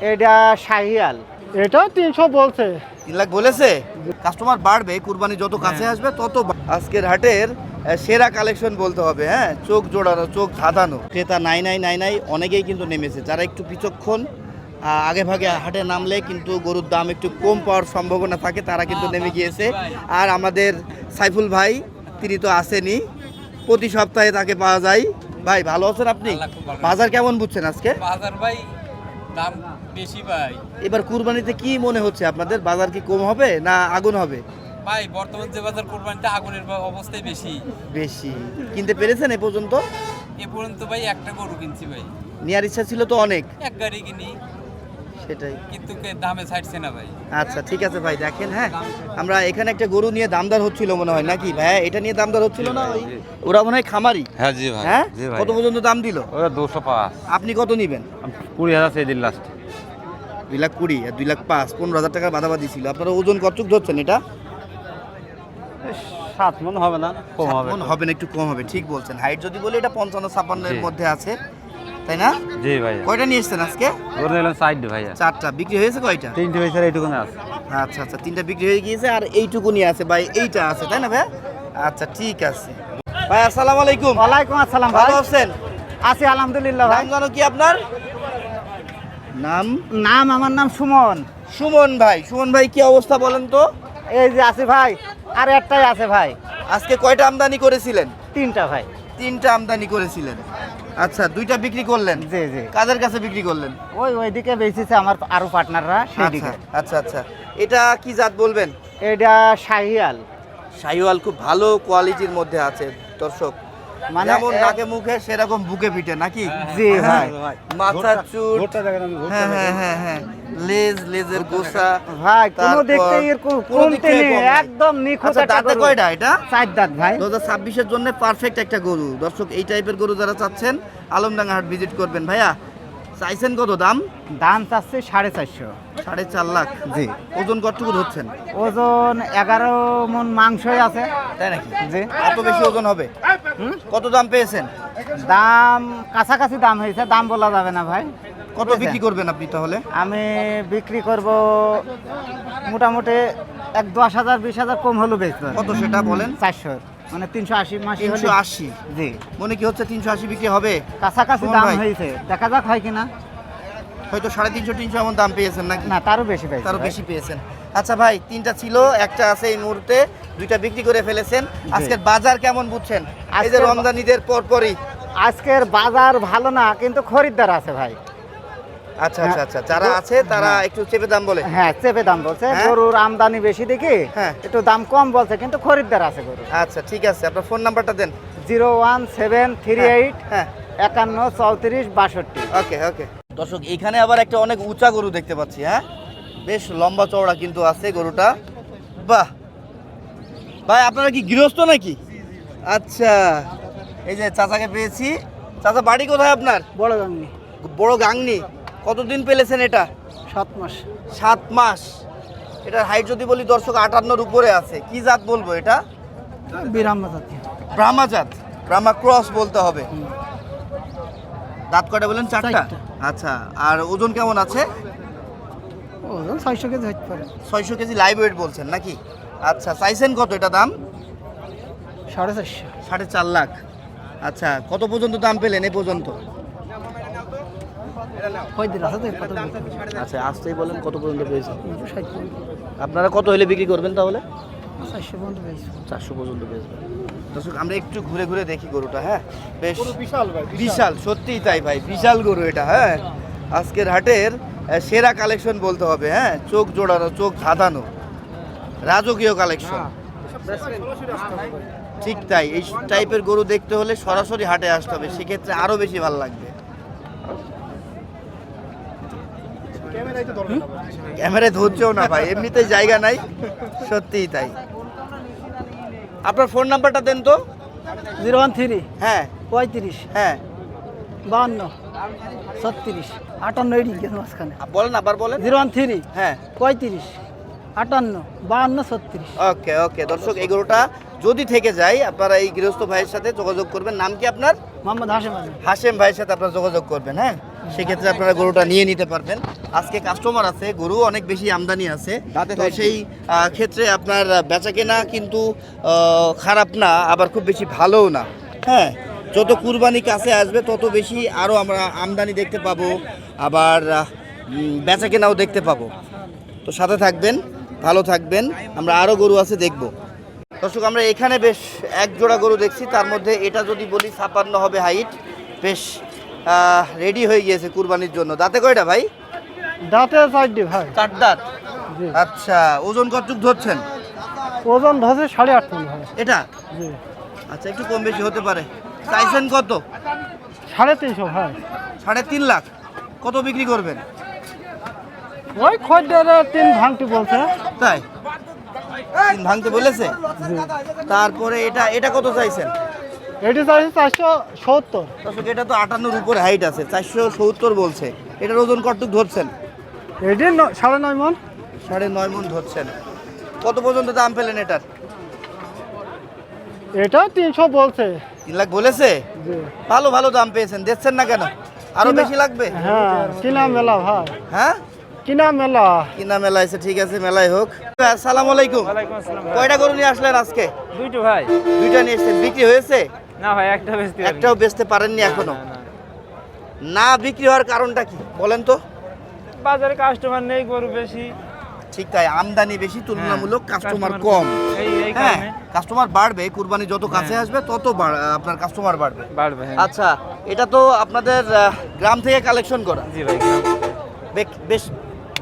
এটা শাহিয়াল, এটা 300 বলছে। 3 লাখ বলেছে। কাস্টমার বাড়বে, কুরবানি যত কাছে আসবে তত আজকের হাটের সেরা কালেকশন বলতে হবে। হ্যাঁ, চোখ জোড়ানো, চোখ ধাঁধানো। ক্রেতা নাই নাই নাই নাই অনেকেই কিন্তু নেমেছে। যারা একটু বিচক্ষণ, আগে ভাগে হাটে নামলে কিন্তু গরুর দাম একটু কম পাওয়ার সম্ভাবনা থাকে, তারা কিন্তু নেমে গিয়েছে। আর আমাদের সাইফুল ভাই, তিনি তো আসেনি, প্রতি সপ্তাহে তাকে পাওয়া যায়। ভাই ভালো আছেন আপনি? বাজার কেমন বুঝছেন আজকে? বাজার ভাই দাম বেশি ভাই। এবার কুরবানিতে কি মনে হচ্ছে আপনাদের, বাজার কি কম হবে না আগুন হবে? ভাই বর্তমান যে বাজার কোরবানিটা আগুনের অবস্থায় বেশি বেশি কিনতে পেরেছেন এ পর্যন্ত? এ পর্যন্ত ভাই একটা গরু কিনছি ভাই। নেওয়ার ইচ্ছা ছিল তো অনেক, এক গাড়ি কিনি, সেটাই। কিন্তু দামে ছাড়ছে না ভাই। আচ্ছা ঠিক আছে ভাই, দেখেন হ্যাঁ, আমরা এখানে একটা গরু নিয়ে দামদার হচ্ছিল মনে হয় নাকি ভাই? এটা নিয়ে দামদার হচ্ছিল না? ওই ওরা মনে হয় খামারি। হ্যাঁ জি ভাই। হ্যাঁ, জি ভাই। কত পর্যন্ত দাম দিল? ওরা 205। আপনি কত নিবেন? 20,000 সেই দিন লাস্ট। 2,20,000 আর 2,05,000, 15,000 টাকার বাদাবাদি ছিল। আপনারা ওজন কতটুক ধরছেন এটা? 7 মন হবে না, কম 7 হবে। মণ হবে না, একটু কম হবে, ঠিক বলছেন। হাইট যদি বলি এটা 55-56 এর জি। মধ্যে আছে, তাই না? জি ভাই। কয়টা নিয়ে এসছেন আজকে? ওর নিলাম 60 ভাইয়া। 4টা বিক্রি হয়েছে। কয়টা? 3টে পয়সা এইটুকু না আছে। আচ্ছা আচ্ছা, 3টা বিক্রি হয়ে গিয়েছে আর এইটুকুনি আছে ভাই, এইটা আছে, তাই না ভাই? আচ্ছা ঠিক আছে ভাই, আসসালামু আলাইকুম। ওয়ালাইকুম আসসালাম ভাই। ভালো আছেন? আছি আলহামদুলিল্লাহ ভাই। নাম জানো কি আপনার? নাম? নাম, আমার নাম সুমন। সুমন ভাই। সুমন ভাই কি অবস্থা বলেন তো? এই যে আছি ভাই, আর একটাই আছে ভাই। আজকে কয়টা আমদানি করেছিলেন? 3টা ভাই। 3টা আমদানি করেছিলেন। আচ্ছা, 2টা বিক্রি করলেন। জি জি। কাদের কাছে বিক্রি করলেন? ওইদিকে বেচেছে আমার আরো পার্টনাররা, সেদিকে। আচ্ছা আচ্ছা আচ্ছা, এটা কি জাত বলবেন? এটা শাহিয়াল। শাহিওয়াল খুব ভালো কোয়ালিটির মধ্যে আছে দর্শক, মানে যেমন নাকে মুখে সেরকম বুকে পিঠে নাকি? জি ভাই। মাথার চুট, হ্যাঁ হ্যাঁ হ্যাঁ হ্যাঁ, লেজের গোছা ভাই কোনো তারপর দেখতে এর কোনো কমতে দিক থেকে নেই, কম নাই। একদম নিখুঁত আচ্ছা, একটা দাঁতে গরু। কয়টা এটা? 4 দাঁত ভাই। 2026 এর জন্য পারফেক্ট একটা গরু। দর্শক, এই টাইপের গরু যারা চাচ্ছেন আলমডাঙ্গা হাট ভিজিট করবেন। ভাইয়া চাইছেন কত দাম? দাম চাচ্ছে 450। 4.5 লাখ। জি। ওজন কতটুকু ধরছেন? ওজন 11 মণ মাংসই আছে। তাই নাকি? জি। এত বেশি ওজন হবে? কত দাম পেয়েছেন? দাম কাছাকাছি দাম হয়েছে, দাম বলা যাবে না ভাই। কত বিক্রি করবেন আপনি তাহলে? আমি বিক্রি করব মোটামুটি 10,000 20,000 কম হলো বেচবো। কত সেটা বলেন? 400, মানে 380 মাসি হলে। 380। জি। মনে কি হচ্ছে 380 বিক্রি হবে? কাছাকাছি সুমন দাম ভাই, হয়েছে, দেখা যাক হয় কিনা। হয়তো 350-300 এমন দাম পেয়েছেন নাকি? না, তারও বেশি পাইছে তারও ভাই। বেশি পেয়েছেন। আচ্ছা ভাই, 3টা ছিল, একটা আছে এই মুহূর্তে, 2টা বিক্রি করে ফেলেছেন। আজকের বাজার কেমন বুঝছেন? এই যে আজকের রমজান ঈদের পরপরই। আজকের বাজার ভালো না, কিন্তু খরিদ্দার আছে ভাই। আচ্ছা আচ্ছা আচ্ছা, যারা আছে তারা একটু চেপে দাম বলে। হ্যাঁ, চেপে দাম বলছে। হ্যাঁ? গরুর আমদানি বেশি দেখি হ্যাঁ। একটু দাম কম বলছে, কিন্তু খরিদ্দার আছে গরু। আচ্ছা ঠিক আছে, আপনার ফোন নাম্বারটা দেন। 01738 হ্যাঁ 51 34 62। ওকে ওকে। দর্শক, এখানে আবার একটা অনেক উঁচা গরু দেখতে পাচ্ছি। হ্যাঁ, বেশ লম্বা চওড়া কিন্তু আছে গরুটা। বাহ ভাই, আপনারা কি গৃহস্থ নাকি? আচ্ছা, এই যে চাচাকে পেয়েছি। চাচা বাড়ি কোথায় আপনার? বড় গাংনি। বড় গাংনি। কতদিন পেলেছেন এটা? 7 মাস। 7 মাস। এটার হাইট যদি বলি দর্শক 58-র উপরে আছে। কি জাত বলবো এটা? বিরাম্মা জাতি। ব্রাহ্মা জাত, ব্রাহ্মা ক্রস বলতে হবে। দাঁত কয়টা বলেন? 4টা। আচ্ছা, আর ওজন কেমন আছে? ওজন 600 কেজি হতে পারে। 600 কেজি লাইভ ওয়েট বলছেন নাকি? আচ্ছা, চাইছেন কত এটা দাম? 450। 4.5 লাখ। আচ্ছা, কত পর্যন্ত দাম পেলেন এ পর্যন্ত? কয় দিন আছে তো কত? আচ্ছা, আসতেই বলেন কত পর্যন্ত পেয়েছেন। আপনারা কত হলে বিক্রি করবেন তাহলে? 400 পর্যন্ত পেয়েছি। 400 পর্যন্ত বেচবেন। দর্শক, আমরা একটু ঘুরে ঘুরে দেখি গরুটা। হ্যাঁ, বেশ বিশাল ভাই, বিশাল, সত্যিই তাই ভাই, বিশাল গরু এটা। হ্যাঁ, আজকের হাটের সেরা কালেকশন বলতে হবে। হ্যাঁ, চোখ জোড়ানো, চোখ ধাঁধানো, রাজকীয় কালেকশন। ঠিক তাই, এই টাইপের গরু দেখতে হলে সরাসরি হাটে আসতে হবে, সেক্ষেত্রে আরো বেশি ভালো লাগবে। ক্যামেরায় ধরছেও না ভাই, এমনিতেই জায়গা নাই, সত্যিই তাই। আপনার ফোন নাম্বারটা দেন তো। 013 হ্যাঁ 35 হ্যাঁ 52 36 58 এডি গেছে মাঝখানে। বলেন, আবার বলেন। 013 হ্যাঁ 35 58 52 36। ওকে ওকে। দর্শক, এই গরুটা যদি থেকে যায়, আপনারা এই গৃহস্থ ভাইয়ের সাথে যোগাযোগ করবেন। নাম কি আপনার? মোহাম্মদ হাশেম আলী। হাশেম ভাইয়ের সাথে আপনারা যোগাযোগ করবেন। হ্যাঁ, সেক্ষেত্রে আপনারা গরুটা নিয়ে নিতে পারবেন। আজকে কাস্টমার আছে, গরু অনেক বেশি আমদানি আছে, তো সেই ক্ষেত্রে আপনার বেচাকেনা কিন্তু খারাপ না, আবার খুব বেশি ভালোও না। হ্যাঁ, যত কুরবানি কাছে আসবে তত বেশি আরও আমরা আমদানি দেখতে পাবো, আবার বেচাকেনাও দেখতে পাবো। তো সাথে থাকবেন, ভালো থাকবেন, আমরা আরও গরু আছে দেখব। দর্শক, আমরা এখানে বেশ এক জোড়া গরু দেখছি, তার মধ্যে এটা যদি বলি 56 হবে হাইট, বেশ রেডি হয়ে গিয়েছে কুরবানির জন্য। দাঁতে কয়টা ভাই? দাঁতে চারটি ভাই। 4 দাঁত। জি। আচ্ছা, ওজন কতটুকু ধরছেন ওজন ধরছে 8.5 টন ভাই। এটা? জি। আচ্ছা, একটু কম বেশি হতে পারে। চাইছেন কত? 350 ভাই। 3.5 লাখ। কত বিক্রি করবেন? ওই খদ্দের 3 ভাঙটি বলছে। তাই 3 ভাঙতে বলেছে? জি। তারপরে এটা কত চাইছেন? এটি চাইছে 470। দর্শক, এটা তো 58 উপরে হাইট আছে, 470 বলছে। এটার ওজন কতটুকু ধরছেন? এটি 9.5 মণ। 9.5 মণ ধরছেন। কত পর্যন্ত দাম পেলেন এটার? এটা 300 বলছে। 3 লাখ বলেছে? জি। ভালো ভালো দাম পেয়েছেন, দেখছেন না কেন? আরো বেশি লাগবে? হ্যাঁ, কিনা মেলা ভাই। হ্যাঁ, কিনা মেলা। কিনা মেলা আছে, ঠিক আছে, মেলাই হোক। আসসালামু আলাইকুম। কয়টা গরু নিয়ে আসলেন আজকে? দুইটো ভাই। দুইটা নিয়ে এসেছেন, বিক্রি হয়েছে? না ভাই, একটা বেচতে পারিনি। একটাও বেচতে পারেননি এখনো? না, না। না বিক্রি হওয়ার কারণটা কি বলেন তো? বাজারে কাস্টমার নেই, গরু বেশি। ঠিক তাই, আমদানি বেশি, তুলনামূলক হ্যাঁ, কাস্টমার কাস্টমার কম। এই হ্যাঁ, কারণে কাস্টমার বাড়বে, কুরবানি যত কাছে হ্যাঁ। আসবে তত আপনার কাস্টমার বাড়বে। বাড়বে। হ্যাঁ। আচ্ছা, এটা তো আপনাদের গ্রাম থেকে কালেকশন করা, জি ভাই। বেশ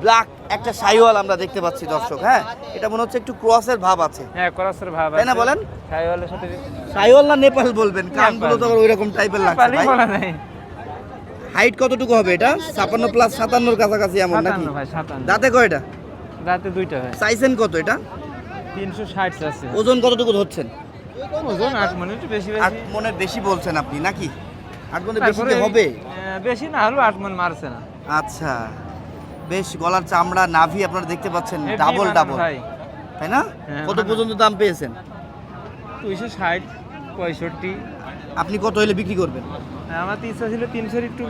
ব্ল্যাক একটা সাইওয়াল আমরা দেখতে পাচ্ছি দর্শক। হ্যাঁ, এটা মনে হচ্ছে একটু ক্রসের ভাব আছে, হ্যাঁ, করাসের ভাব আছে। তাই না বলেন? সাইওয়ালের সাথে সাইওয়াল না নেপাল বলবেন? কানগুলো তো নেপাল। ওই রকম টাইপের লাগছে পালি ভাই। বলা নাই। হাইট কতটুকু হবে এটা? 56 প্লাস 57 কাছাকাছি এমন নাকি? 57 ভাই, 57। দাঁতে কয়টা? রাতে দুইটা ভাই। চাইছেন কত এটা? 360 আছে। ওজন কতটুকু ধরছেন? ওজন 8 মণ, একটু বেশি 8 বেশি। মনের বেশি বলছেন আপনি নাকি? 8 মনের বেশি তারপরে কি হবে? বেশি না হলেও 8 মণ মারছে না। আচ্ছা, বেশ গলার চামড়া, নাভি আপনারা দেখতে পাচ্ছেন হেভি ডাবল মানান ডাবল, ভাই। তাই না? হ্যাঁ, কত মানান। পর্যন্ত দাম পেয়েছেন? 260, 65। আপনি কত হলে বিক্রি করবেন? আমার তো ইচ্ছা ছিল 300 একটু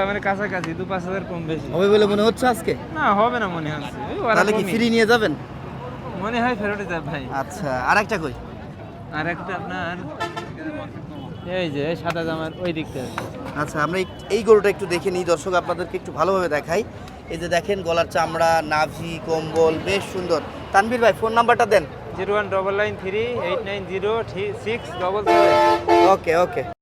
মানে কাছাকাছি, 2-5 কম বেশি। হবে বলে মনে হচ্ছে আজকে? না, হবে না মনে হচ্ছে। ওই ওরা তাহলে কি কমই। ফ্রি নিয়ে যাবেন? মনে হয় ফেরতে যাবে ভাই। আচ্ছা, আর একটা কই? আর একটা আপনার এই যে সাদা জামার ওই দিকটা। আচ্ছা, আমরা এই গরুটা একটু দেখে নিই দর্শক, আপনাদেরকে একটু ভালোভাবে দেখাই। এই যে দেখেন গলার চামড়া, নাভি, কম্বল বেশ সুন্দর। তানভীর ভাই, ফোন নাম্বারটা দেন। 01993 890 677। ওকে ওকে।